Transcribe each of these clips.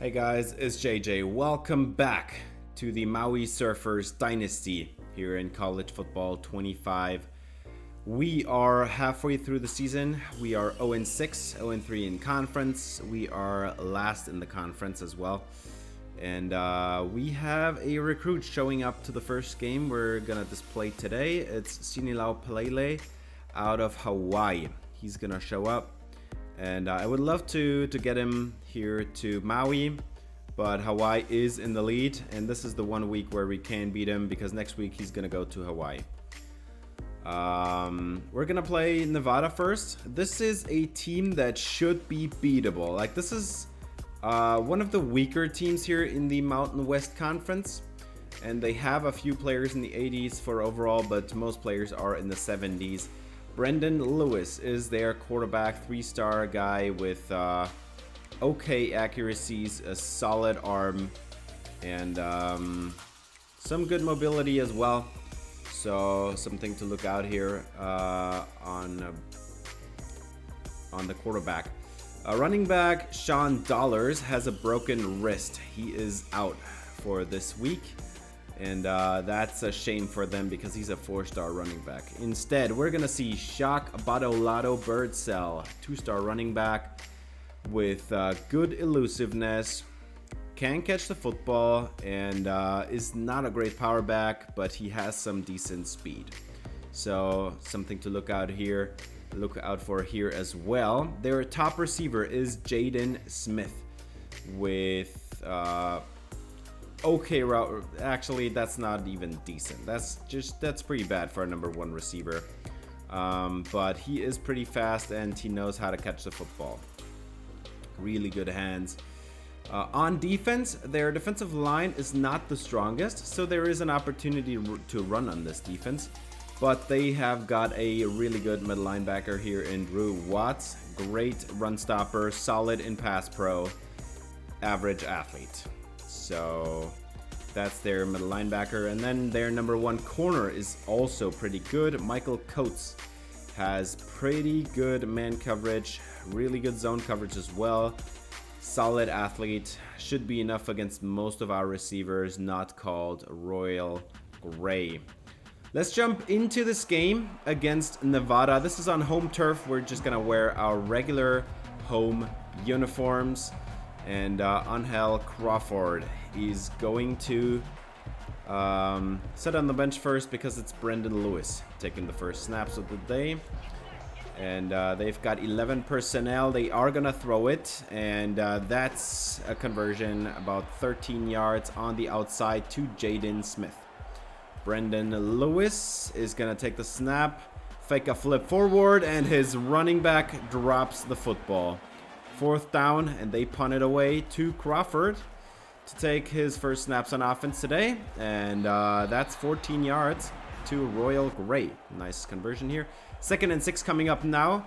Hey guys, it's JJ. Welcome back to the Maui Surfers Dynasty here in College Football 25. We are halfway through the season. We are 0-6, 0-3 in conference. We are last in the conference as well. And we have a recruit showing up to the first game we're gonna display today. It's Sinilau Palele out of Hawaii. He's gonna show up. And I would love to get him here to Maui, but Hawaii is in the lead, and this is the 1 week where we can beat him because next week he's gonna go to Hawaii. We're gonna play Nevada first. This is a team that should be beatable. Like, this is one of the weaker teams here in the Mountain West Conference, and they have a few players in the 80s for overall, but most players are in the 70s. Brendan Lewis is their quarterback, 3-star guy with okay accuracies, a solid arm, and some good mobility as well. So something to look out here on the quarterback. Running back Sean Dollars has a broken wrist. He is out for this week. And that's a shame for them because he's a 4-star running back. Instead, we're going to see Shaq Badolato Birdsell, 2-star running back with good elusiveness, can catch the football, and is not a great power back, but he has some decent speed. So something to look out for here as well. Their top receiver is Jaden Smith with okay route. Actually, that's not even decent. That's pretty bad for a number 1 receiver. But he is pretty fast and he knows how to catch the football. Really good hands. On defense, their defensive line is not the strongest, so there is an opportunity to run on this defense. But they have got a really good middle linebacker here in Drew Watts. Great run stopper, solid in pass pro, average athlete. So that's their middle linebacker. And then their number 1 corner is also pretty good. Michael Coates has pretty good man coverage, really good zone coverage as well. Solid athlete, should be enough against most of our receivers, not called Royal Gray. Let's jump into this game against Nevada. This is on home turf. We're just gonna wear our regular home uniforms. And Angel Crawford is going to sit on the bench first because it's Brendan Lewis taking the first snaps of the day. And they've got 11 personnel. They are going to throw it. And that's a conversion, about 13 yards on the outside to Jaden Smith. Brendan Lewis is going to take the snap, fake a flip forward, and his running back drops the football. 4th down, and they punt it away to Crawford to take his first snaps on offense today. And that's 14 yards to Royal Gray. Nice conversion here. 2nd and 6 coming up now.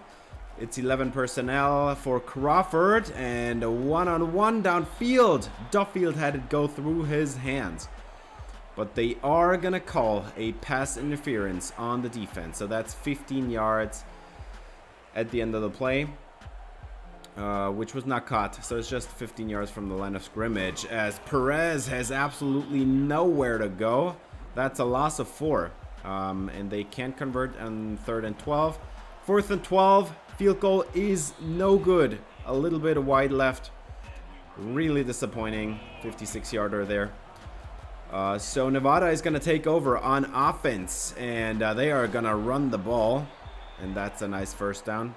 It's 11 personnel for Crawford, and a one-on-one downfield. Duffield had it go through his hands. But they are going to call a pass interference on the defense. So that's 15 yards at the end of the play. Which was not caught, so it's just 15 yards from the line of scrimmage as Perez has absolutely nowhere to go. That's a loss of 4, and they can't convert on 3rd and 12. 4th and 12, field goal is no good. A little bit wide left, really disappointing. 56-yarder there. So Nevada is going to take over on offense, and they are going to run the ball, and that's a nice first down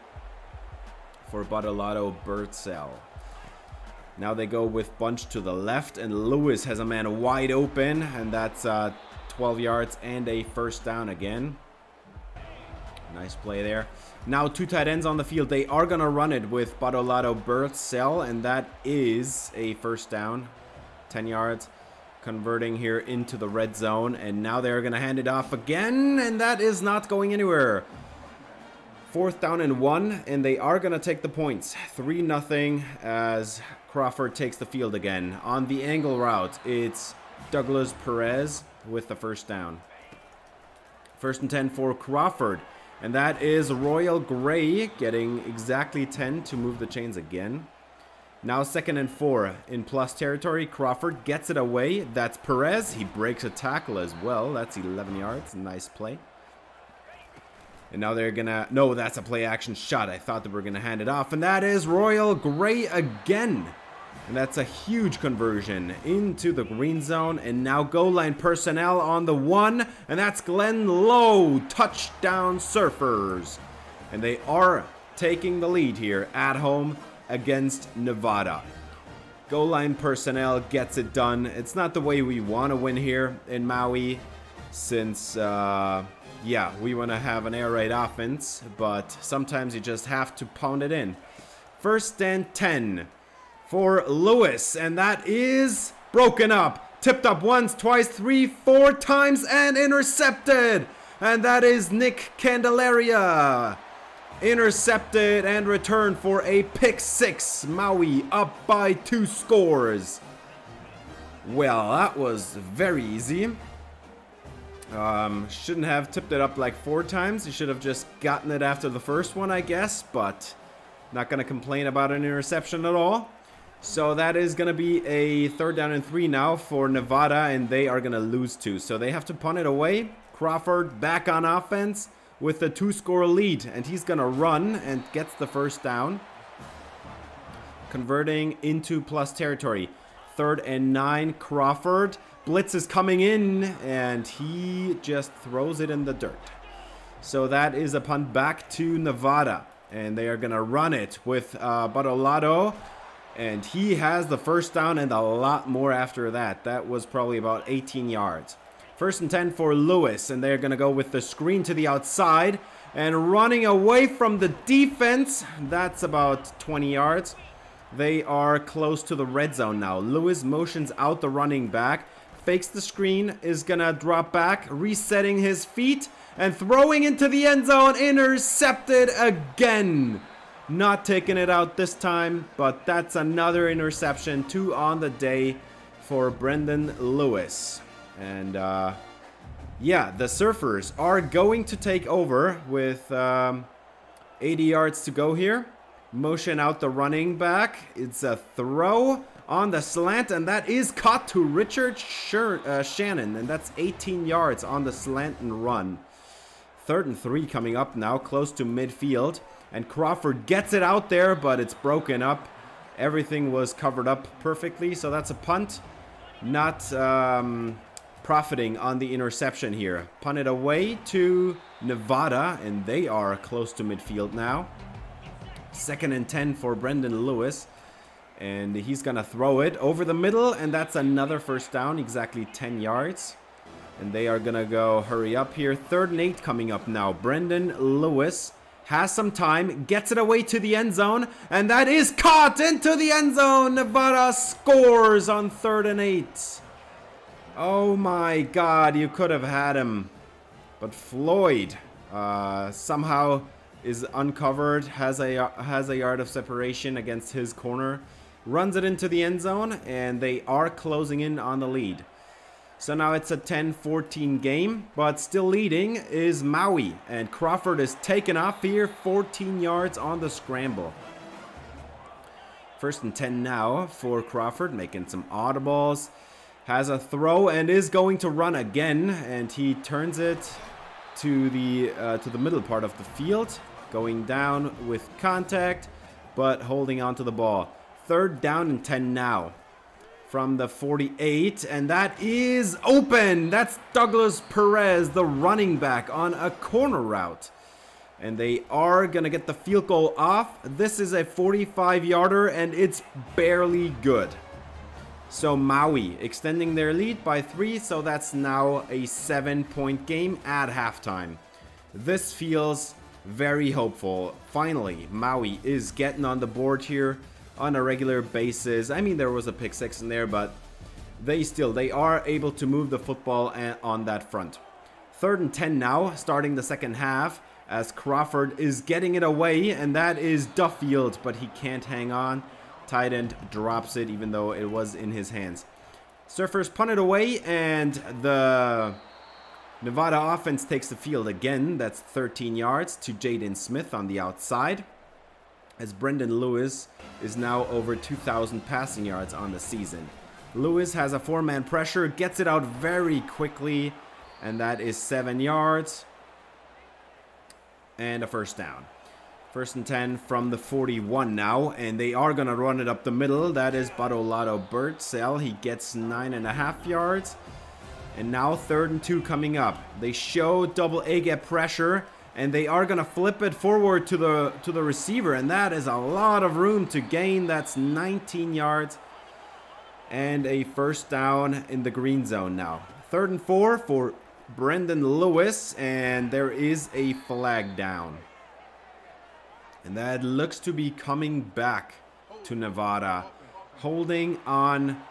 for Badolato Birdsell. Now they go with bunch to the left, and Lewis has a man wide open, and that's 12 yards and a first down again. Nice play there. Now 2 tight ends on the field. They are going to run it with Badolato Birdsell, and that is a first down. 10 yards. Converting here into the red zone, and now they're going to hand it off again, and that is not going anywhere. 4th down and 1, and they are going to take the points. 3-0 as Crawford takes the field again. On the angle route, it's Douglas Perez with the first down. 1st and 10 for Crawford, and that is Royal Gray getting exactly 10 to move the chains again. Now 2nd and 4 in plus territory. Crawford gets it away. That's Perez. He breaks a tackle as well. That's 11 yards. Nice play. And now they're gonna... No, that's a play action shot. I thought they were gonna hand it off. And that is Royal Gray again. And that's a huge conversion into the green zone. And now goal line personnel on the 1. And that's Glenn Lowe. Touchdown Surfers. And they are taking the lead here at home against Nevada. Goal line personnel gets it done. It's not the way we want to win here in Maui, since yeah, we want to have an air raid offense, but sometimes you just have to pound it in. 1st and 10 for Lewis, and that is broken up, tipped up once, twice, 3, 4 times, and intercepted. And that is Nick Candelaria. Intercepted and returned for a pick 6. Maui up by 2 scores. Well, that was very easy. Shouldn't have tipped it up like 4 times. You should have just gotten it after the first one, I guess. But not going to complain about an interception at all. So that is going to be a 3rd down and 3 now for Nevada. And they are going to lose 2. So they have to punt it away. Crawford back on offense with a 2-score lead, and he's gonna run and gets the 1st down, converting into plus territory. 3rd and 9, Crawford. Blitz is coming in, and he just throws it in the dirt. So that is a punt back to Nevada, and they are gonna run it with Barolado, and he has the 1st down and a lot more after that. That was probably about 18 yards. 1st and 10 for Lewis, and they're going to go with the screen to the outside and running away from the defense. That's about 20 yards. They are close to the red zone now. Lewis motions out the running back, fakes the screen, is going to drop back, resetting his feet and throwing into the end zone. Intercepted again. Not taking it out this time, but that's another interception. 2 on the day for Brendan Lewis. And, yeah, the Surfers are going to take over with 80 yards to go here. Motion out the running back. It's a throw on the slant, and that is caught to Richard Shannon. And that's 18 yards on the slant and run. 3rd and 3 coming up now, close to midfield. And Crawford gets it out there, but it's broken up. Everything was covered up perfectly, so that's a punt. Not... profiting on the interception here. Punted away to Nevada, and they are close to midfield now. 2nd and 10 for Brendan Lewis, and he's gonna throw it over the middle, and that's another 1st down, exactly 10 yards. And they are gonna go hurry up here. 3rd and 8 coming up now. Brendan Lewis has some time, gets it away to the end zone, and that is caught into the end zone. Nevada scores on 3rd and 8. Oh my God, you could have had him. But Floyd somehow is uncovered, has a yard of separation against his corner, runs it into the end zone, and they are closing in on the lead. So now it's a 10-14 game, but still leading is Maui, and Crawford is taken off here, 14 yards on the scramble. 1st and 10 now for Crawford, making some audibles. Has a throw and is going to run again, and he turns it to the middle part of the field, going down with contact, but holding on to the ball. 3rd down and 10 now from the 48, and that is open. That's Douglas Perez, the running back, on a corner route. And they are going to get the field goal off. This is a 45-yarder, and it's barely good. So Maui extending their lead by 3, so that's now a 7-point game at halftime. This feels very hopeful. Finally, Maui is getting on the board here on a regular basis. I mean, there was a pick 6 in there, but they are able to move the football on that front. 3rd and 10 now, starting the 2nd half, as Crawford is getting it away, and that is Duffield, but he can't hang on. Tight end drops it, even though it was in his hands. Surfers punt it away, and the Nevada offense takes the field again. That's 13 yards to Jaden Smith on the outside. as Brendan Lewis is now over 2,000 passing yards on the season. Lewis has a 4-man pressure, gets it out very quickly, and that is 7 yards and a first down. 1st and 10 from the 41 now, and they are going to run it up the middle. That is Badolado Birdsell. He gets 9.5 yards. And now 3rd and 2 coming up. They show double A-gap pressure, and they are going to flip it forward to the receiver, and that is a lot of room to gain. That's 19 yards and a first down in the green zone now. 3rd and 4 for Brendan Lewis, and there is a flag down. And that looks to be coming back to Nevada, holding on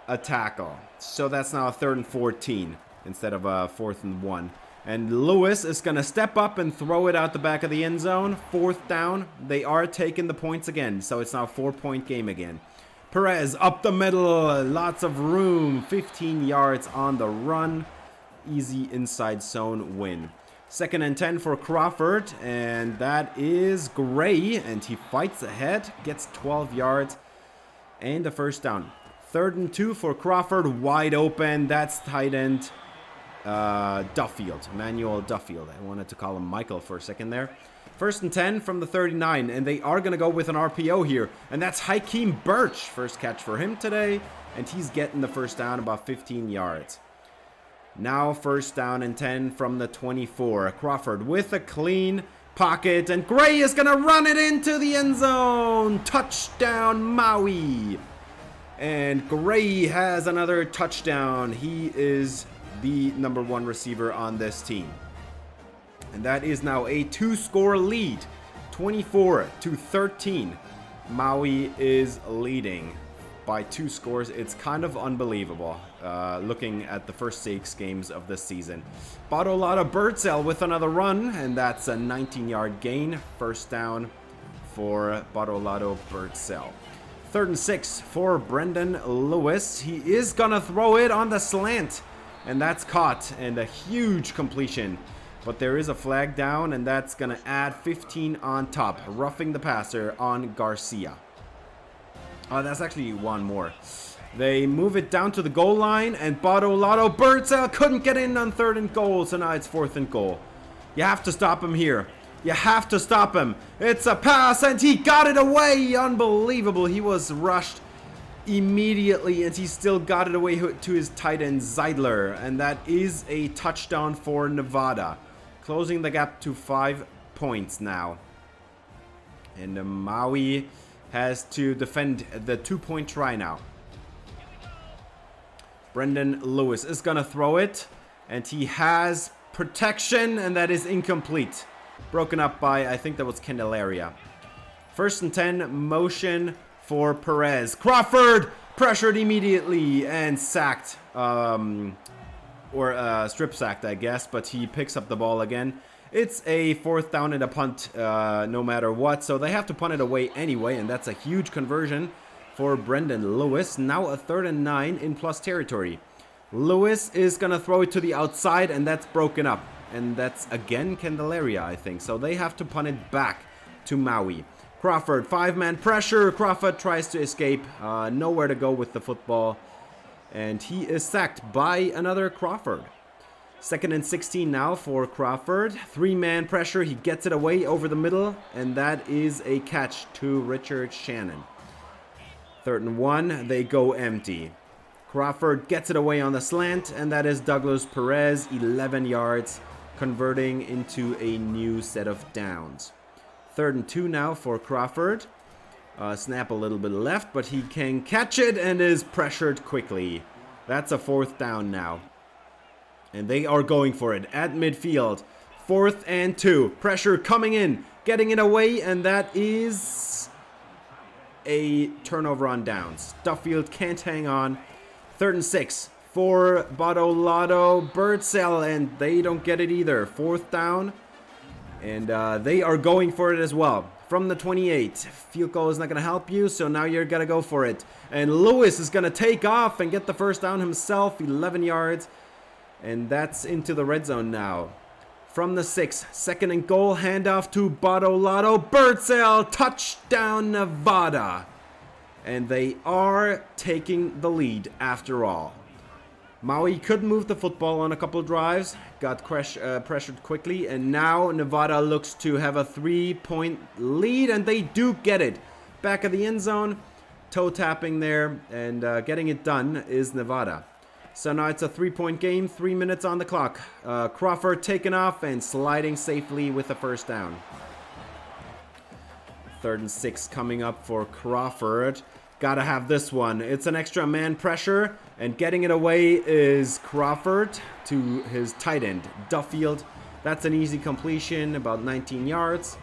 a tackle. So that's now a 3rd and 14 instead of a 4th and 1. And Lewis is going to step up and throw it out the back of the end zone. 4th down. They are taking the points again, so it's now a 4-point game again. Perez up the middle. Lots of room. 15 yards on the run. Easy inside zone win. 2nd and 10 for Crawford, and that is Gray, and he fights ahead, gets 12 yards and a first down. 3rd and 2 for Crawford, wide open. That's tight end Duffield, Emmanuel Duffield. I wanted to call him Michael for a second there. 1st and 10 from the 39, and they are going to go with an RPO here, and that's Hakeem Birch. First catch for him today, and he's getting the first down, about 15 yards. Now 1st down and 10 from the 24. Crawford with a clean pocket, and Gray is going to run it into the end zone. Touchdown, Maui. And Gray has another touchdown. He is the number 1 receiver on this team. And that is now a 2-score lead. 24-13. Maui is leading by 2 scores. It's kind of unbelievable looking at the first 6 games of this season. Badolado Birdsell with another run, and that's a 19-yard gain. First down for Badolado Birdsell. 3rd and 6 for Brendan Lewis. He is gonna throw it on the slant, and that's caught, and a huge completion. But there is a flag down, and that's gonna add 15 on top, roughing the passer on Garcia. That's actually one more. They move it down to the goal line, and Badolado Birdsell couldn't get in on 3rd and goal, so now it's 4th and goal. You have to stop him here. You have to stop him. It's a pass, and he got it away. Unbelievable. He was rushed immediately, and he still got it away to his tight end, Zeidler. And that is a touchdown for Nevada, closing the gap to 5 points now. And Maui has to defend the 2-point try now. Brendan Lewis is going to throw it, and he has protection, and that is incomplete. Broken up by, I think that was Candelaria. 1st and 10, motion for Perez. Crawford pressured immediately and sacked, strip sacked, I guess, but he picks up the ball again. It's a 4th down and a punt no matter what, so they have to punt it away anyway, and that's a huge conversion for Brendan Lewis. Now a 3rd and 9 in plus territory. Lewis is going to throw it to the outside, and that's broken up. And that's again Candelaria, I think. So they have to punt it back to Maui. Crawford, 5-man pressure. Crawford tries to escape. Nowhere to go with the football. And he is sacked by another Crawford. 2nd and 16 now for Crawford. 3-man pressure. He gets it away over the middle. And that is a catch to Richard Shannon. 3rd and 1. They go empty. Crawford gets it away on the slant. And that is Douglas Perez. 11 yards. Converting into a new set of downs. 3rd and 2 now for Crawford. Snap a little bit left, but he can catch it and is pressured quickly. That's a 4th down now. And they are going for it at midfield. 4th and 2. Pressure coming in, getting it away, and that is a turnover on downs. Duffield can't hang on. 3rd and 6 for Badolado Birdsell, and they don't get it either. 4th down, and they are going for it as well. From the 28, field goal is not going to help you, so now you're going to go for it. And Lewis is going to take off and get the first down himself, 11 yards. And that's into the red zone now. from the 6. Second and goal, handoff to Badolato. Birdsell, touchdown Nevada. And they are taking the lead after all. Maui could move the football on a couple drives, got pressured quickly, and now Nevada looks to have a 3-point lead, and they do get it. Back of the end zone, toe tapping there, and getting it done is Nevada. So now it's a 3-point game, 3 minutes on the clock. Crawford taking off and sliding safely with the first down. 3rd and 6 coming up for Crawford. Gotta have this one. It's an extra man pressure, and getting it away is Crawford to his tight end, Duffield. That's an easy completion, about 19 yards.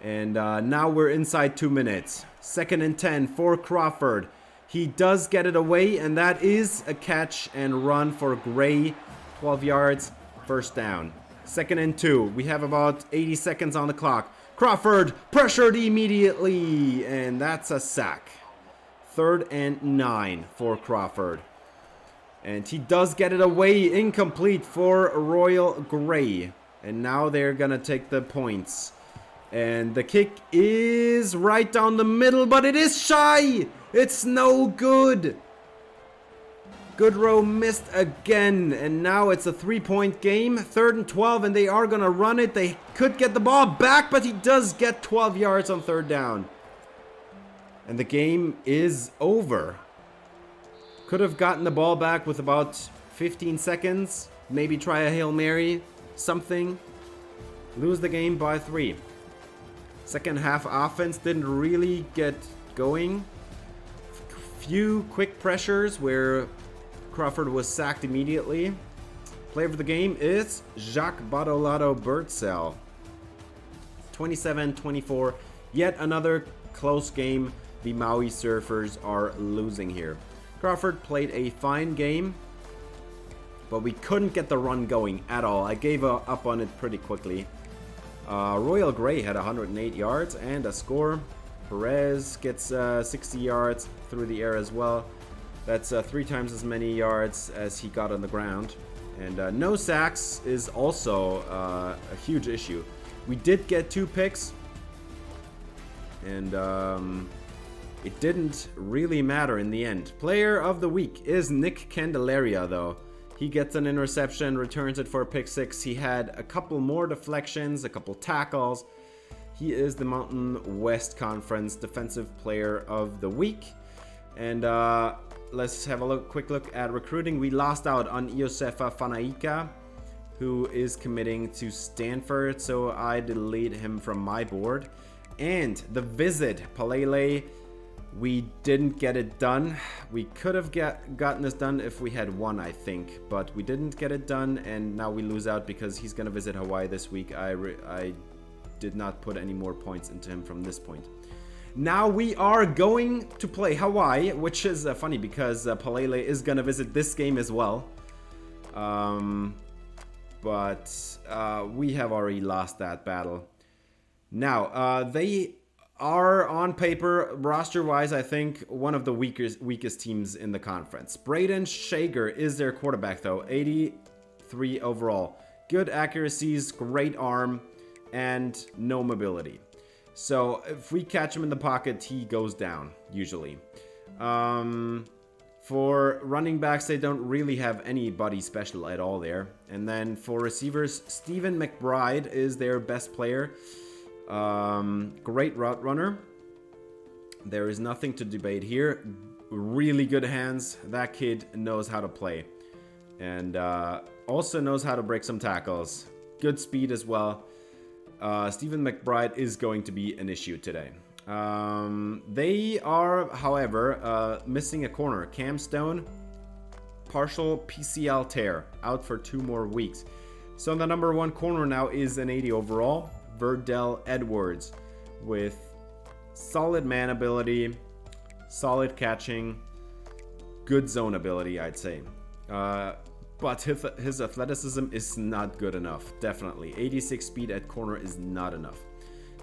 And now we're inside 2 minutes. 2nd and 10 for Crawford. He does get it away, and that is a catch and run for Gray. 12 yards, first down. 2nd and 2. We have about 80 seconds on the clock. Crawford pressured immediately, and that's a sack. 3rd and 9 for Crawford. And he does get it away, incomplete for Royal Gray. And now they're gonna take the points. And the kick is right down the middle, but it is shy. It's no good. Goodrow missed again, and now it's a 3-point game. 3rd and 12, and they are gonna run it. They could get the ball back, but he does get 12 yards on 3rd down. And the game is over. Could have gotten the ball back with about 15 seconds. Maybe try a Hail Mary, something. Lose the game by 3. Second half offense didn't really get going. Few quick pressures where Crawford was sacked immediately. Player of the game is Jacques Badolato Birdsell. 27-24. Yet another close game. The Maui Surfers are losing here. Crawford played a fine game, but we couldn't get the run going at all. I gave up on it pretty quickly. Royal Gray had 108 yards and a score. Perez gets 60 yards through the air as well. That's 3 times as many yards as he got on the ground. And no sacks is also a huge issue. We did get 2 picks, and it didn't really matter in the end. Player of the week is Nick Candelaria, though. He gets an interception, returns it for a pick 6. He had a couple more deflections, a couple tackles. He is the Mountain West Conference Defensive Player of the Week. And let's have a quick look at recruiting. We lost out on Iosefa Fanaika, who is committing to Stanford, so I delete him from my board. And the visit, Palele, we didn't get it done. We could have gotten this done if we had won, I think, but we didn't get it done, and now we lose out because he's gonna visit Hawaii this week. I did not put any more points into him from this point. Now we are going to play Hawaii, which is funny because Palele is gonna visit this game as well. But we have already lost that battle. Now, they are on paper, roster-wise, I think, one of the weakest teams in the conference. Braden Shager is their quarterback, though. 83 overall. Good accuracies, great arm, and no mobility. So if we catch him in the pocket, he goes down, usually. For running backs, they don't really have anybody special at all there. And then for receivers, Stephen McBride is their best player. Great route runner. There is nothing to debate here. Really good hands. That kid knows how to play. And also knows how to break some tackles. Good speed as well. Stephen McBride is going to be an issue today. They are, however, missing a corner. Cam Stone, partial PCL tear, out for 2 more weeks. So the number 1 corner now is an 80 overall. Verdell Edwards, with solid man ability, solid catching, good zone ability, I'd say. But his athleticism is not good enough, definitely. 86 speed at corner is not enough.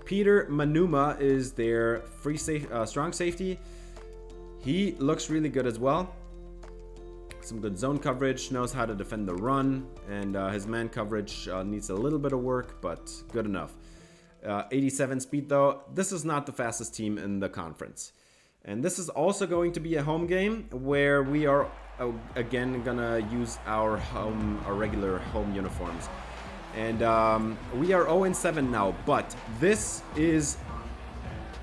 Peter Manuma is their strong safety. He looks really good as well. Some good zone coverage, knows how to defend the run, and his man coverage needs a little bit of work, but good enough. 87 speed though. This is not the fastest team in the conference. And this is also going to be a home game where we are again gonna use our regular home uniforms. And we are 0-7 now, but this is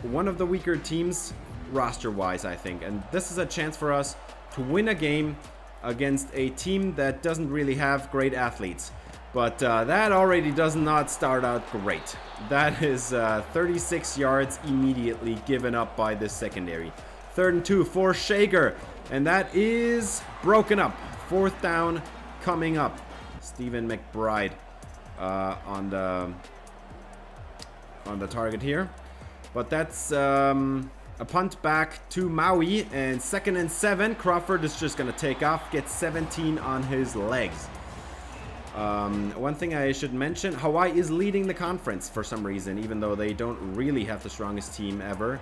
one of the weaker teams roster-wise, I think. And this is a chance for us to win a game against a team that doesn't really have great athletes. But that already does not start out great. That is 36 yards immediately given up by this secondary. 3rd and 2 for Shager. And that is broken up. 4th down coming up. Stephen McBride on the target here. But that's a punt back to Maui, and 2nd and 7. Crawford is just going to take off, get 17 on his legs. One thing I should mention, Hawaii is leading the conference for some reason, even though they don't really have the strongest team ever.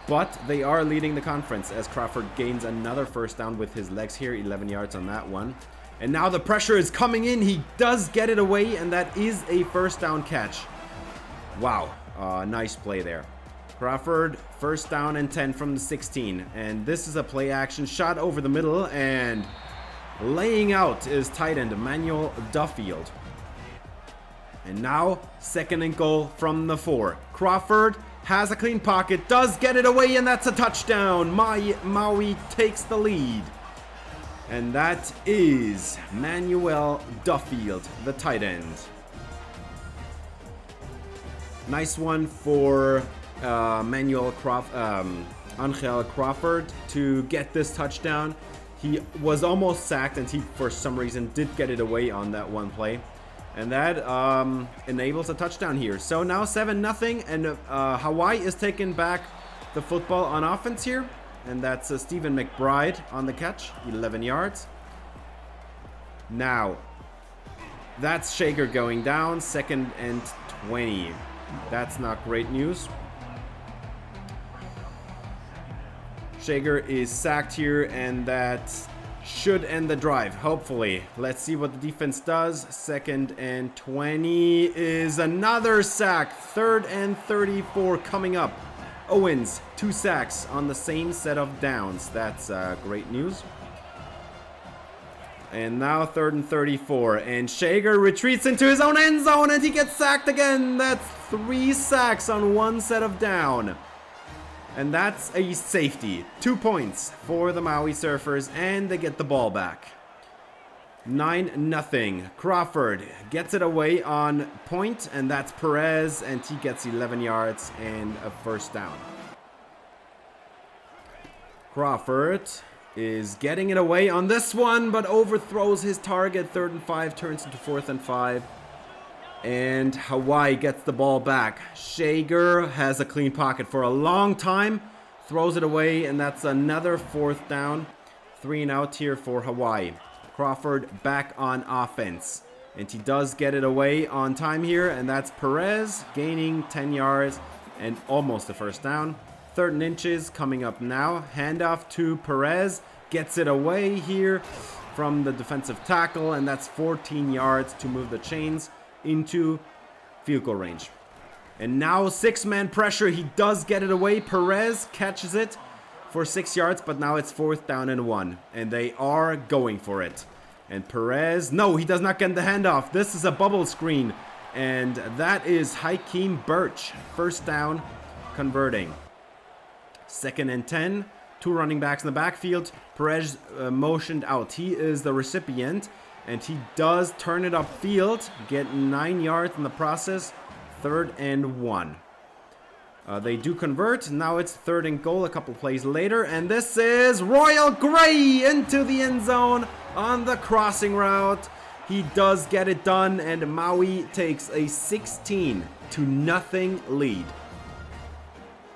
But they are leading the conference as Crawford gains another 1st down with his legs here, 11 yards on that one. And now the pressure is coming in. He does get it away, and that is a 1st down catch. Wow, nice play there. Crawford, 1st down and 10 from the 16. And this is a play action shot over the middle, and laying out is tight end Emmanuel Duffield. And now 2nd and goal from the 4. Crawford has a clean pocket, does get it away, and that's a touchdown. Maui takes the lead. And that is Manuel Duffield, the tight end. Nice one for Angel Crawford to get this touchdown. He was almost sacked, and he, for some reason, did get it away on that one play. And that enables a touchdown here. So now 7-0, and Hawaii is taking back the football on offense here. And that's Stephen McBride on the catch, 11 yards. Now, that's Shager going down, 2nd and 20. That's not great news. Shager is sacked here, and that should end the drive, hopefully. Let's see what the defense does. 2nd and 20 is another sack. 3rd and 34 coming up. Owens, 2 sacks on the same set of downs. That's great news. And now 3rd and 34. And Shager retreats into his own end zone, and he gets sacked again. That's 3 sacks on one set of down. And that's a safety. 2 points for the Maui Surfers, and they get the ball back. 9-0. Crawford gets it away on point, and that's Perez, and he gets 11 yards and a 1st down. Crawford is getting it away on this one, but overthrows his target. 3rd and 5 turns into 4th and 5. And Hawaii gets the ball back. Shager has a clean pocket for a long time. Throws it away, and that's another 4th down. 3 and out here for Hawaii. Crawford back on offense. And he does get it away on time here, and that's Perez gaining 10 yards and almost a 1st down. 3rd and inches coming up now. Handoff to Perez. Gets it away here from the defensive tackle, and that's 14 yards to move the chains into field goal range. And now 6-man pressure. He does get it away. Perez catches it for 6 yards, but now it's 4th down and 1. And they are going for it. And Perez, no, he does not get the handoff. This is a bubble screen. And that is Hakeem Birch. 1st down, converting. 2nd and 10. 2 running backs in the backfield. Perez motioned out. He is the recipient. And he does turn it upfield, get 9 yards in the process. 3rd and 1. They do convert. Now it's 3rd and goal a couple plays later. And this is Royal Gray into the end zone on the crossing route. He does get it done, and Maui takes a 16-0 lead.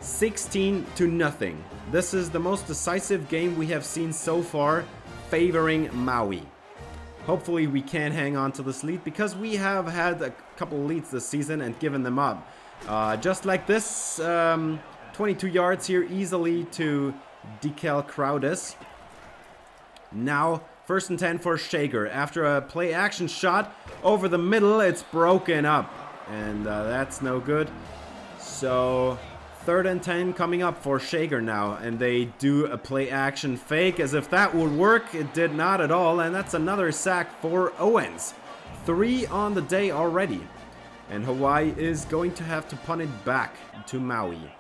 16-0. This is the most decisive game we have seen so far, favoring Maui. Hopefully we can hang on to this lead, because we have had a couple leads this season and given them up. Just like this, 22 yards here easily to Decal Crowdis. Now First and 10 for Shager. After a play action shot over the middle, it's broken up. And that's no good. So, 3rd and 10 coming up for Shager now. And they do a play action fake as if that would work. It did not at all. And that's another sack for Owens. 3 on the day already. And Hawaii is going to have to punt it back to Maui.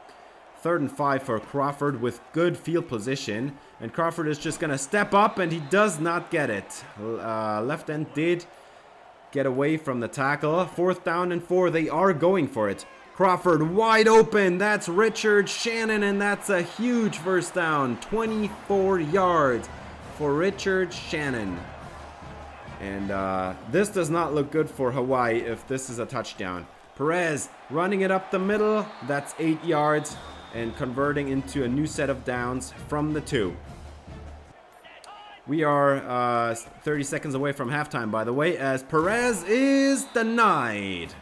3rd and 5 for Crawford with good field position. And Crawford is just going to step up, and he does not get it. Left end did get away from the tackle. 4th down and 4. They are going for it. Crawford wide open. That's Richard Shannon, and that's a huge first down. 24 yards for Richard Shannon. And this does not look good for Hawaii if this is a touchdown. Perez running it up the middle. That's 8 yards. And converting into a new set of downs from the 2. We are 30 seconds away from halftime, by the way, as Perez is denied.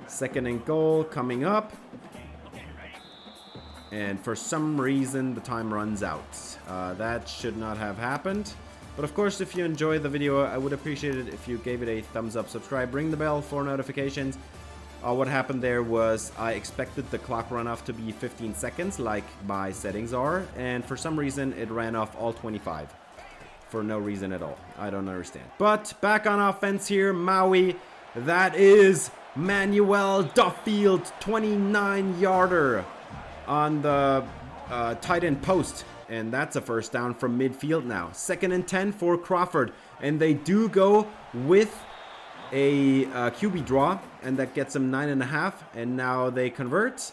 2nd and goal coming up. And for some reason, the time runs out. That should not have happened. But of course, if you enjoyed the video, I would appreciate it if you gave it a thumbs up, subscribe, ring the bell for notifications. What happened there was I expected the clock run off to be 15 seconds like my settings are, and for some reason it ran off all 25 for no reason at all. I don't understand. But back on offense here, Maui. That is Manuel Duffield, 29-yarder on the tight end post, and that's a first down from midfield now. 2nd and 10 for Crawford, and they do go with a QB draw, and that gets them 9.5, and now they convert.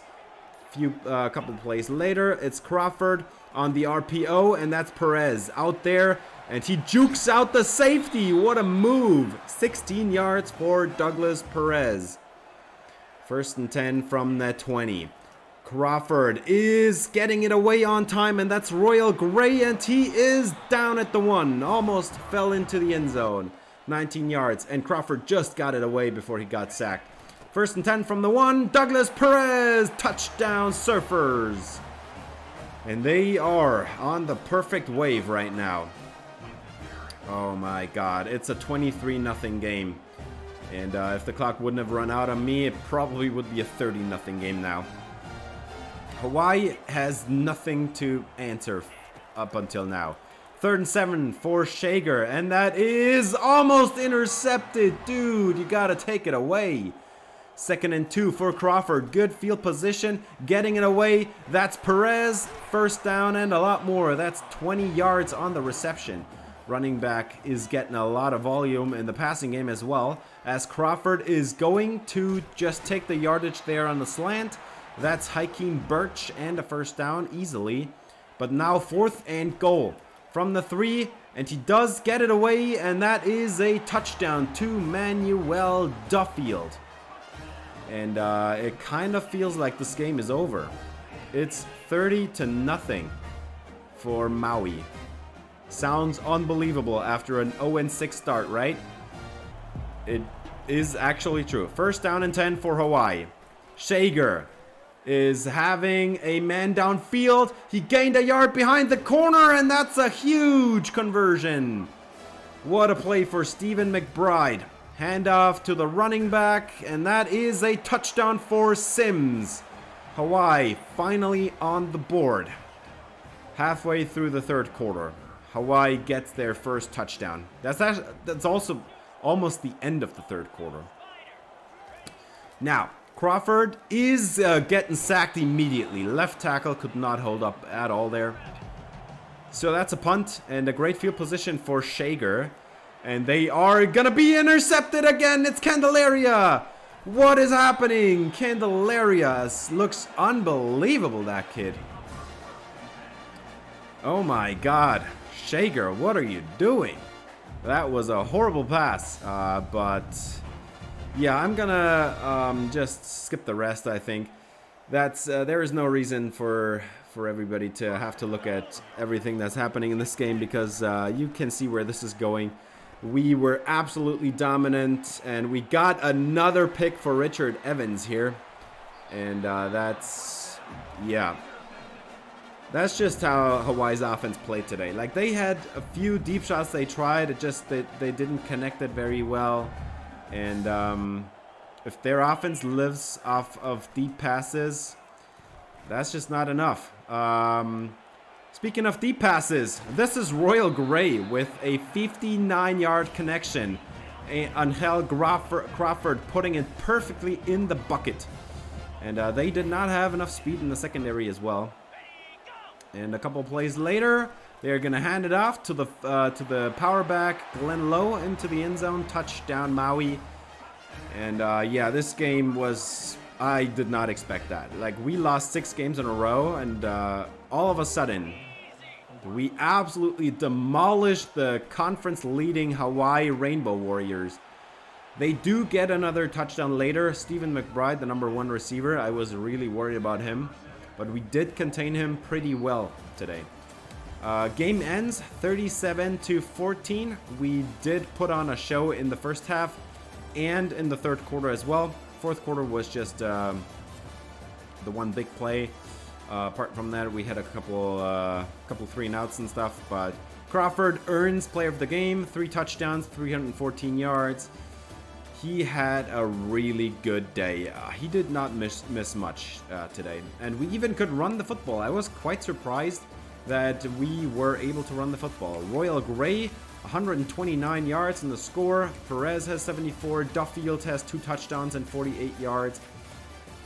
A couple of plays later, it's Crawford on the RPO, and that's Perez out there, and he jukes out the safety. What a move. 16 yards for Douglas Perez. 1st and 10 from the 20. Crawford is getting it away on time, and that's Royal Gray, and he is down at the 1. Almost fell into the end zone. 19 yards, and Crawford just got it away before he got sacked. 1st and 10 from the 1. Douglas Perez, touchdown Surfers. And they are on the perfect wave right now. Oh my God, it's a 23-0 game. And if the clock wouldn't have run out on me, it probably would be a 30-0 game now. Hawaii has nothing to answer up until now. 3rd and 7 for Shager, and that is almost intercepted. Dude, you gotta take it away. 2nd and 2 for Crawford. Good field position, getting it away. That's Perez. First down and a lot more. That's 20 yards on the reception. Running back is getting a lot of volume in the passing game as well, as Crawford is going to just take the yardage there on the slant. That's Hakeem Birch and a first down easily. But now 4th and goal from the 3, and he does get it away, and that is a touchdown to Manuel Duffield. And it kind of feels like this game is over. It's 30-0 for Maui. Sounds unbelievable after an 0-6 start, right? It is actually true. 1st down and 10 for Hawaii. Shager is having a man downfield. He gained a yard behind the corner, and that's a huge conversion. What a play for Stephen McBride. Handoff to the running back, and that is a touchdown for Sims. Hawaii finally on the board. Halfway through the 3rd quarter, Hawaii gets their first touchdown. That's also almost the end of the 3rd quarter. Now, Crawford is getting sacked immediately. Left tackle could not hold up at all there. So that's a punt and a great field position for Shager. And they are going to be intercepted again. It's Candelaria. What is happening? Candelaria looks unbelievable, that kid. Oh my God. Shager, what are you doing? That was a horrible pass. But yeah, I'm gonna just skip the rest, I think. There is no reason for everybody to have to look at everything that's happening in this game, because you can see where this is going. We were absolutely dominant, and we got another pick for Richard Evans here. And that's That's just how Hawaii's offense played today. Like, they had a few deep shots they tried, it just they didn't connect it very well. And if their offense lives off of deep passes, that's just not enough. Speaking of deep passes, this is Royal Gray with a 59-yard connection. Angel Crawford putting it perfectly in the bucket. And they did not have enough speed in the secondary as well. And a couple plays later, they're going to hand it off to the power back, Glenn Lowe, into the end zone. Touchdown, Maui. And yeah, this game was... I did not expect that. Like, we lost 6 games in a row, and all of a sudden, we absolutely demolished the conference-leading Hawaii Rainbow Warriors. They do get another touchdown later. Stephen McBride, the number 1 receiver, I was really worried about him. But we did contain him pretty well today. Game ends 37-14. We did put on a show in the first half and in the third quarter as well. Fourth quarter was just the one big play. Apart from that, we had a couple 3-and-outs and stuff. But Crawford earns player of the game. 3 touchdowns, 314 yards. He had a really good day. He did not miss much today. And we even could run the football. I was quite surprised that we were able to run the football. Royal Gray, 129 yards in the score. Perez has 74. Duffield has 2 touchdowns and 48 yards.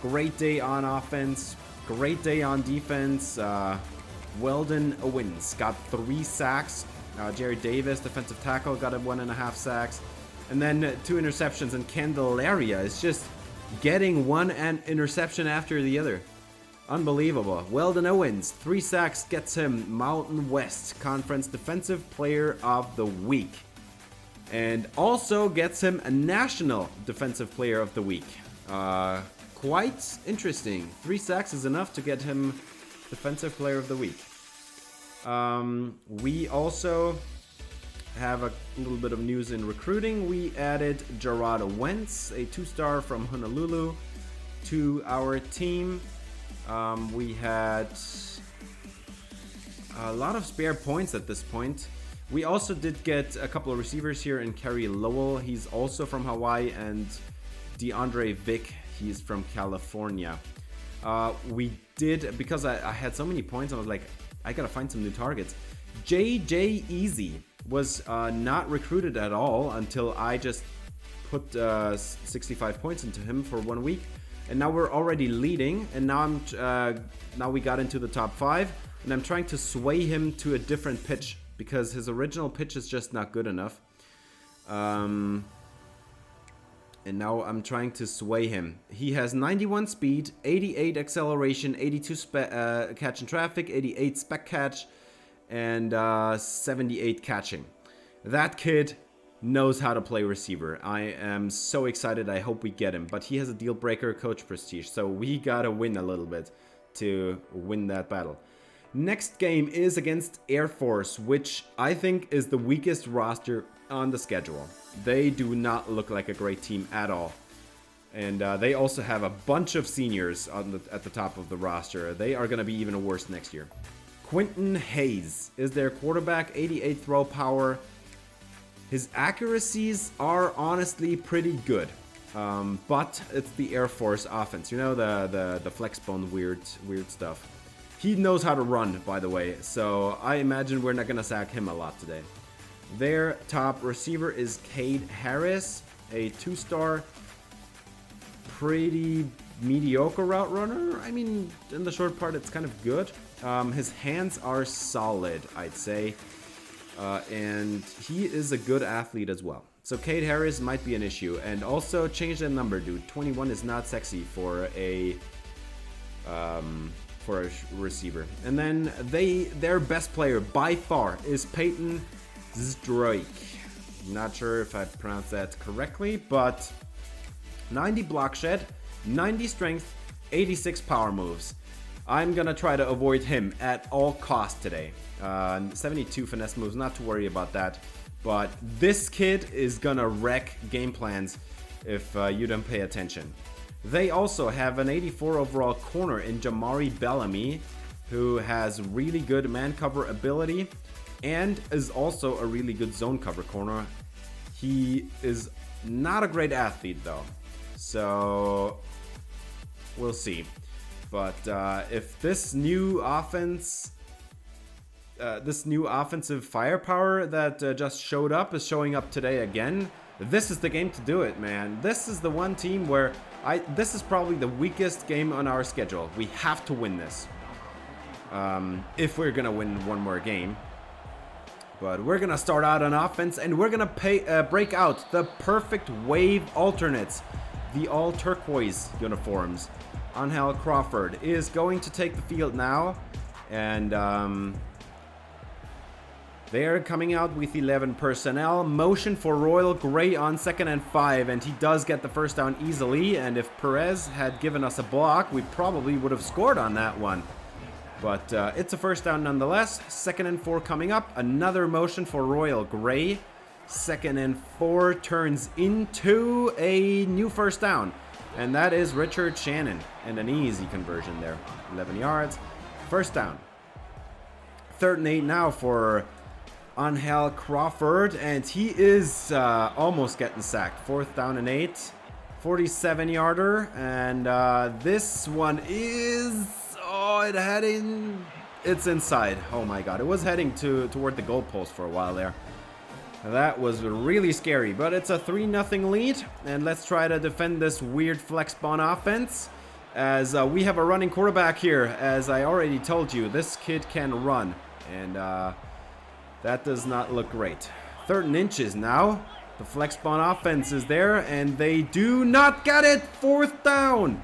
Great day on offense. Great day on defense. Weldon Owens got 3 sacks. Jared Davis, defensive tackle, got 1.5 sacks. And then 2 interceptions, and Candelaria is just getting one interception after the other. Unbelievable. Weldon Owens, 3 sacks, gets him Mountain West Conference Defensive Player of the Week. And also gets him a National Defensive Player of the Week. Quite interesting. 3 sacks is enough to get him Defensive Player of the Week. We also have a little bit of news in recruiting. We added Gerardo Wentz, a 2-star from Honolulu, to our team. We had a lot of spare points at this point. We also did get a couple of receivers here in Kerry Lowell. He's also from Hawaii, and DeAndre Vick, he's from California. We did, because I had so many points, I was like, I gotta find some new targets. JJ Easy was not recruited at all until I just put 65 points into him for 1 week, and now we're already leading. And now we got into the top 5, and I'm trying to sway him to a different pitch because his original pitch is just not good enough. And now I'm trying to sway him. He has 91 speed, 88 acceleration, 82 catch in traffic, 88 spec catch, and 78 catching. That kid knows how to play receiver. I am so excited. I hope we get him. But he has a deal breaker, coach prestige. So we gotta win a little bit to win that battle. Next game is against Air Force, which I think is the weakest roster on the schedule. They do not look like a great team at all. And they also have a bunch of seniors at the top of the roster. They are going to be even worse next year. Quentin Hayes is their quarterback, 88 throw power. His accuracies are honestly pretty good. But it's the Air Force offense. You know, the flexbone weird stuff. He knows how to run, by the way. So I imagine we're not going to sack him a lot today. Their top receiver is Cade Harris, a 2-star, pretty mediocre route runner. I mean, in the short part, it's kind of good. His hands are solid, I'd say. And he is a good athlete as well. So Cade Harris might be an issue. And also, change the number, dude. 21 is not sexy for a receiver. And then their best player by far is Peyton Zdroik. Not sure if I pronounced that correctly, but 90 block shed, 90 strength, 86 power moves. I'm gonna try to avoid him at all costs today. 72 finesse moves, not to worry about that. But this kid is gonna wreck game plans if you don't pay attention. They also have an 84 overall corner in Jamari Bellamy, who has really good man cover ability and is also a really good zone cover corner. He is not a great athlete though, so we'll see. But if this new offense, this new offensive firepower that just showed up is showing up today again, this is the game to do it, man. This is the one team where this is probably the weakest game on our schedule. We have to win this if we're gonna win one more game. But we're gonna start out on offense, and we're gonna break out the perfect wave alternates, the all turquoise uniforms. Angel Crawford is going to take the field now, and they are coming out with 11 personnel. Motion for Royal Gray on 2nd and 5, and he does get the first down easily. And if Perez had given us a block, we probably would have scored on that one. But it's a first down nonetheless. 2nd and 4 coming up. Another motion for Royal Gray. 2nd and 4 turns into a new first down. And that is Richard Shannon. And an easy conversion there. 11 yards. First down. 3rd and 8 now for Angel Crawford. And he is almost getting sacked. 4th down and 8. 47-yarder. And this one is... Oh, it's inside. Oh my god. It was heading toward the goalpost for a while there. That was really scary, but it's a 3-0 lead, and let's try to defend this weird flex spawn offense, as we have a running quarterback here. As I already told you, this kid can run, and that does not look great. 3rd and inches now. The flex spawn offense is there, and they do not get it. 4th down,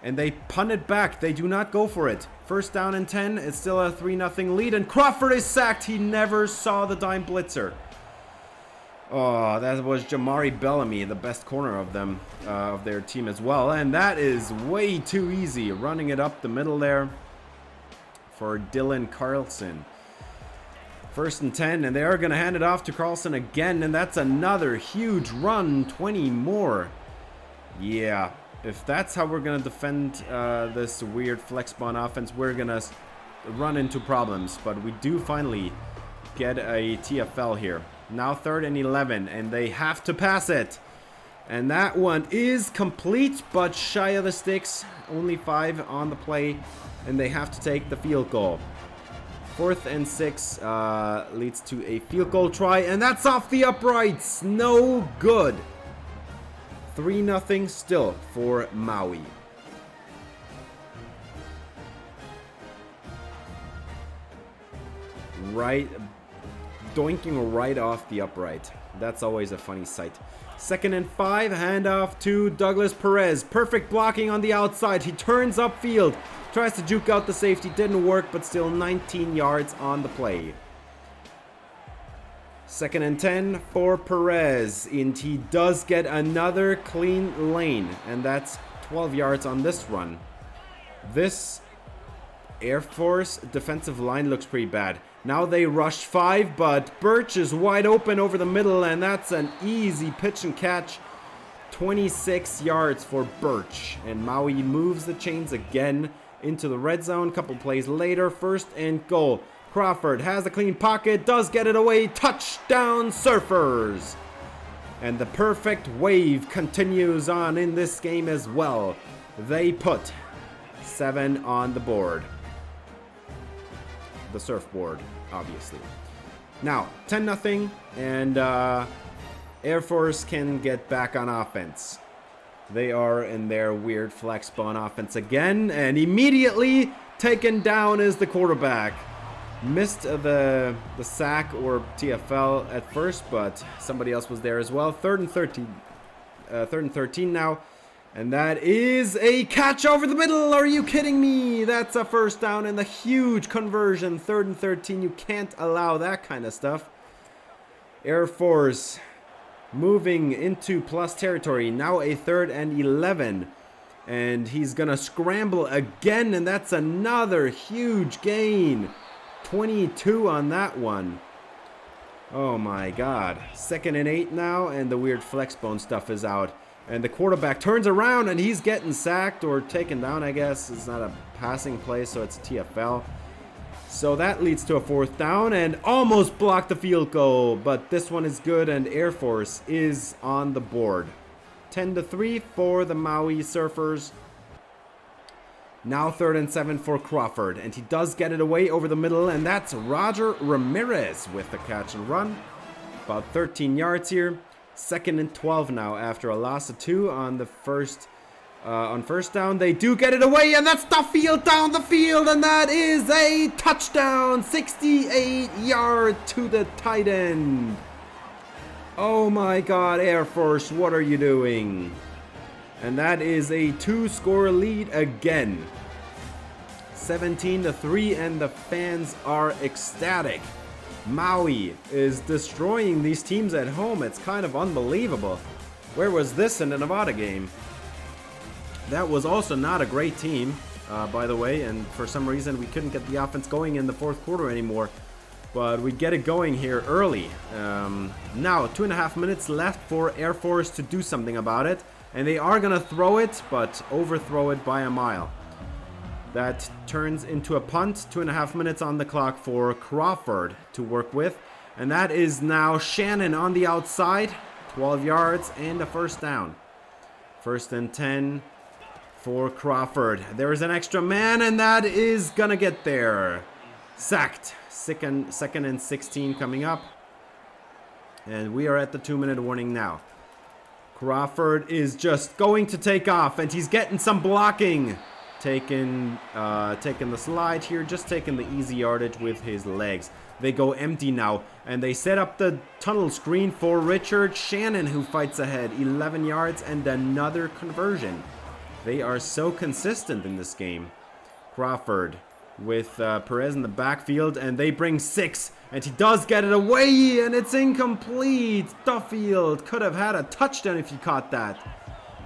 and they punt it back. They do not go for it. 1st down and 10. It's still a 3-0 lead, and Crawford is sacked. He never saw the dime blitzer. Oh, that was Jamari Bellamy, the best corner of them, of their team as well. And that is way too easy. Running it up the middle there for Dylan Carlson. 1st and 10, and they are going to hand it off to Carlson again. And that's another huge run, 20 more. Yeah, if that's how we're going to defend this weird flex spawn offense, we're going to run into problems. But we do finally get a TFL here. Now 3rd and 11, and they have to pass it. And that one is complete, but shy of the sticks. Only 5 on the play, and they have to take the field goal. 4th and 6 leads to a field goal try, and that's off the uprights. No good. 3-0 still for Maui. Doinking right off the upright. That's always a funny sight. 2nd and 5, handoff to Douglas Perez. Perfect blocking on the outside. He turns upfield, tries to juke out the safety. Didn't work, but still 19 yards on the play. 2nd and 10 for Perez, and he does get another clean lane, and that's 12 yards on this run. This Air Force defensive line looks pretty bad. Now they rush 5, but Birch is wide open over the middle, and that's an easy pitch and catch. 26 yards for Birch, and Maui moves the chains again into the red zone. Couple plays later, 1st and goal. Crawford has a clean pocket, does get it away. Touchdown, Surfers! And the perfect wave continues on in this game as well. They put 7 on the board. The surfboard, obviously. Now, 10-0, and Air Force can get back on offense. They are in their weird flex spawn offense again, and immediately taken down is the quarterback. Missed the sack or TFL at first, but somebody else was there as well. 3rd and 13. 3rd and 13 now. And that is a catch over the middle. Are you kidding me? That's a first down and a huge conversion. 3rd and 13. You can't allow that kind of stuff. Air Force moving into plus territory. Now a 3rd and 11. And he's going to scramble again. And that's another huge gain. 22 on that one. Oh my god. 2nd and 8 now. And the weird flex bone stuff is out. And the quarterback turns around and he's getting sacked or taken down, I guess. It's not a passing play, so it's a TFL. So that leads to a 4th down and almost blocked the field goal. But this one is good and Air Force is on the board. 10-3 for the Maui Surfers. Now 3rd and 7 for Crawford. And he does get it away over the middle. And that's Roger Ramirez with the catch and run. About 13 yards here. 2nd and 12 now after a loss of 2 on the first down. They do get it away, and that's Duffield down the field, and that is a touchdown. 68 yards to the tight end. Oh my God, Air Force, what are you doing? And that is a 2-score lead again. 17-3, and the fans are ecstatic. Maui is destroying these teams at home. It's kind of unbelievable. Where was this in the Nevada game? That was also not a great team, by the way, and for some reason we couldn't get the offense going in the 4th quarter anymore. But we get it going here early. Now 2.5 minutes left for Air Force to do something about it, and they are gonna throw it, but overthrow it by a mile. That turns into a punt. 2.5 minutes on the clock for Crawford to work with. And that is now Shannon on the outside. 12 yards and a 1st down. 1st and 10 for Crawford. There is an extra man, and that is gonna get there. Sacked. 2nd and 16 coming up. And we are at the 2-minute warning now. Crawford is just going to take off, and he's getting some blocking. Taking the slide here, just taking the easy yardage with his legs. They go empty now, and they set up the tunnel screen for Richard Shannon, who fights ahead. 11 yards and another conversion. They are so consistent in this game. Crawford with Perez in the backfield, and they bring 6, and he does get it away, and it's incomplete. Duffield could have had a touchdown if he caught that.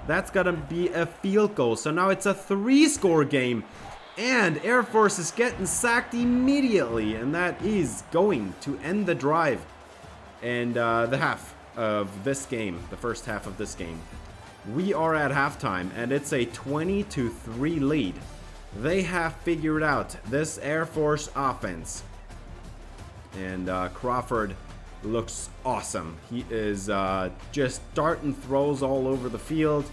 That's gonna be a field goal. So now it's a 3-score game. And Air Force is getting sacked immediately. And that is going to end the drive. And the half of this game, the first half of this game. We are at halftime, and it's a 20-3 lead. They have figured out this Air Force offense. And Crawford looks awesome. He is just darting throws all over the field,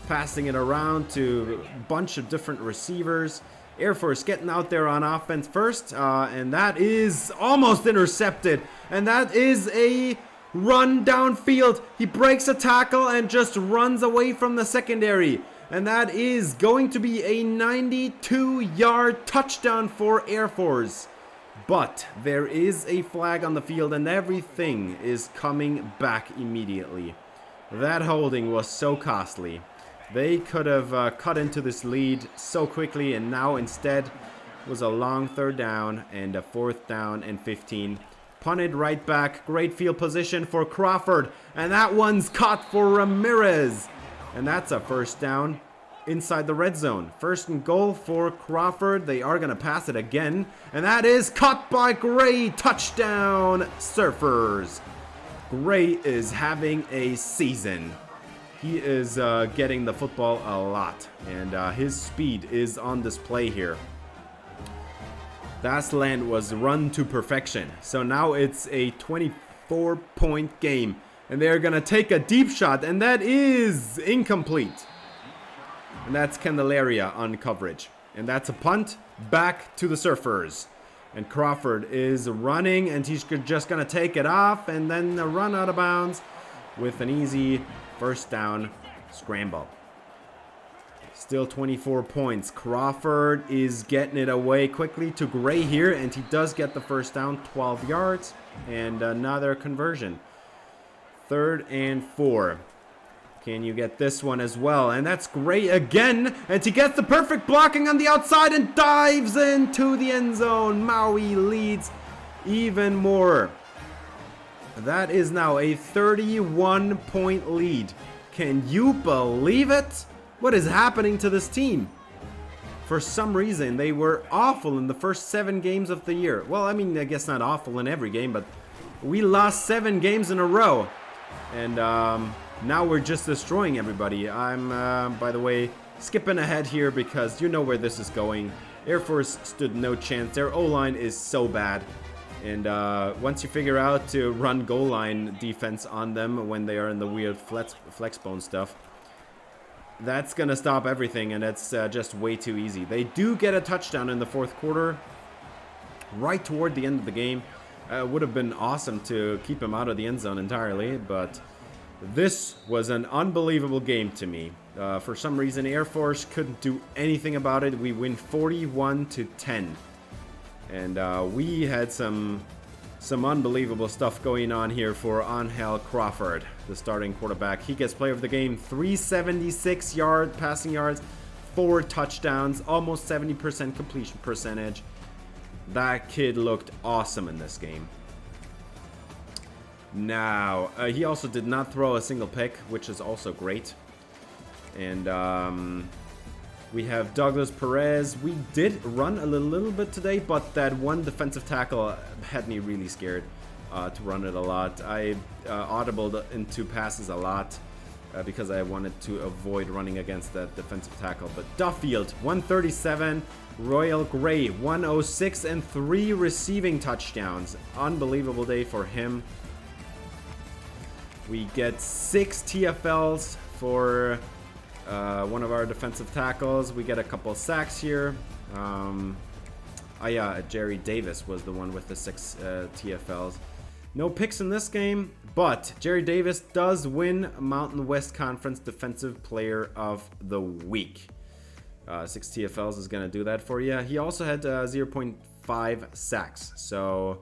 passing it around to a bunch of different receivers. Air Force getting out there on offense first, and that is almost intercepted. And that is a run downfield. He breaks a tackle and just runs away from the secondary. And that is going to be a 92-yard touchdown for Air Force. But there is a flag on the field, and everything is coming back immediately. That holding was so costly. They could have cut into this lead so quickly, and now instead was a long 3rd down and a 4th down and 15. Punted right back. Great field position for Crawford, and that one's caught for Ramirez. And that's a 1st down inside the red zone. 1st and goal for Crawford. They are going to pass it again. And that is caught by Gray. Touchdown, Surfers. Gray is having a season. He is getting the football a lot. And his speed is on display here. That slant was run to perfection. So now it's a 24-point game. And they're going to take a deep shot. And that is incomplete. And that's Candelaria on coverage. And that's a punt back to the Surfers. And Crawford is running, and he's just going to take it off and then run out of bounds with an easy 1st down scramble. Still 24 points. Crawford is getting it away quickly to Gray here, and he does get the 1st down, 12 yards, and another conversion. 3rd and 4. Can you get this one as well? And that's Gray again. And he gets the perfect blocking on the outside and dives into the end zone. Maui leads even more. That is now a 31-point lead. Can you believe it? What is happening to this team? For some reason, they were awful in the first 7 games of the year. Well, I mean, I guess not awful in every game, but we lost 7 games in a row. And Now we're just destroying everybody. I'm, by the way, skipping ahead here because you know where this is going. Air Force stood no chance. Their O-line is so bad. And once you figure out to run goal line defense on them when they are in the weird flex bone stuff, that's going to stop everything, and it's just way too easy. They do get a touchdown in the fourth quarter, right toward the end of the game. It would have been awesome to keep him out of the end zone entirely, but this was an unbelievable game to me. For some reason, Air Force couldn't do anything about it. We win 41-10. And we had some unbelievable stuff going on here for Angel Crawford, the starting quarterback. He gets player of the game, 376 passing yards, 4 touchdowns, almost 70% completion percentage. That kid looked awesome in this game. Now, he also did not throw a single pick, which is also great. And we have Douglas Perez. We did run a little bit today, but that one defensive tackle had me really scared to run it a lot. I audibled into passes a lot because I wanted to avoid running against that defensive tackle. But Duffield, 137. Royal Gray, 106, and 3 receiving touchdowns. Unbelievable day for him. We get 6 TFLs for one of our defensive tackles. We get a couple sacks here. Jerry Davis was the one with the 6 TFLs. No picks in this game, but Jerry Davis does win Mountain West Conference Defensive Player of the Week. 6 TFLs is going to do that for you. He also had 0.5 sacks, so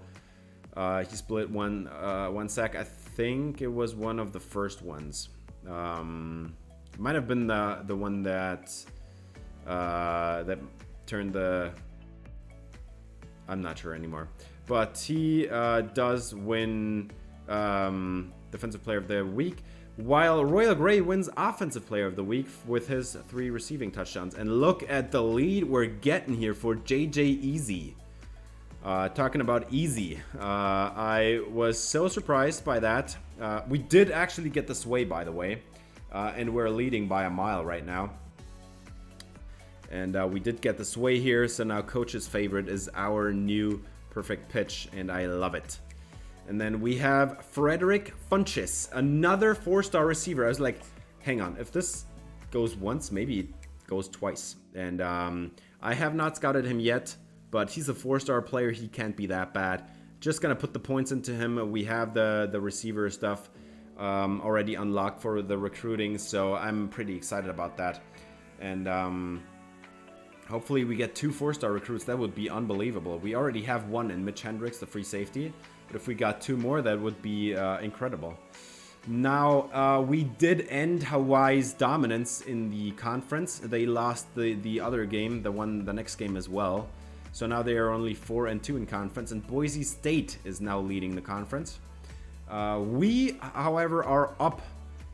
he split one sack. I think it was one of the first ones. Might have been the one that turned the... I'm not sure anymore. But he does win Defensive Player of the Week, while Royal Gray wins Offensive Player of the Week with his 3 receiving touchdowns. And look at the lead we're getting here for JJ Easy. Talking about easy, I was so surprised by that. We did actually get the sway, by the way, and we're leading by a mile right now. And we did get the sway here, so now Coach's favorite is our new perfect pitch, and I love it. And then we have Frederick Funchess, another 4-star receiver. I was like, hang on, if this goes once, maybe it goes twice. And I have not scouted him yet, but he's a 4-star player. He can't be that bad. Just gonna put the points into him. We have the receiver stuff already unlocked for the recruiting, so I'm pretty excited about that. And hopefully we get 2 4-star recruits. That would be unbelievable. We already have one in Mitch Hendricks, the free safety. But if we got 2 more, that would be incredible. Now, we did end Hawaii's dominance in the conference. They lost the other game, the next game as well. So now they are only 4-2 in conference, and Boise State is now leading the conference. We, however, are up.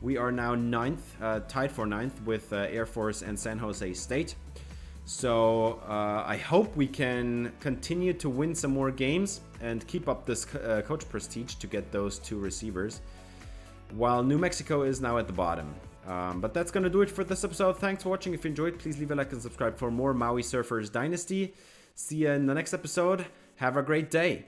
We are now 9th, tied for 9th with Air Force and San Jose State. So I hope we can continue to win some more games and keep up this coach prestige to get those 2 receivers, while New Mexico is now at the bottom. But that's going to do it for this episode. Thanks for watching. If you enjoyed, please leave a like and subscribe for more Maui Surfers Dynasty. See you in the next episode. Have a great day.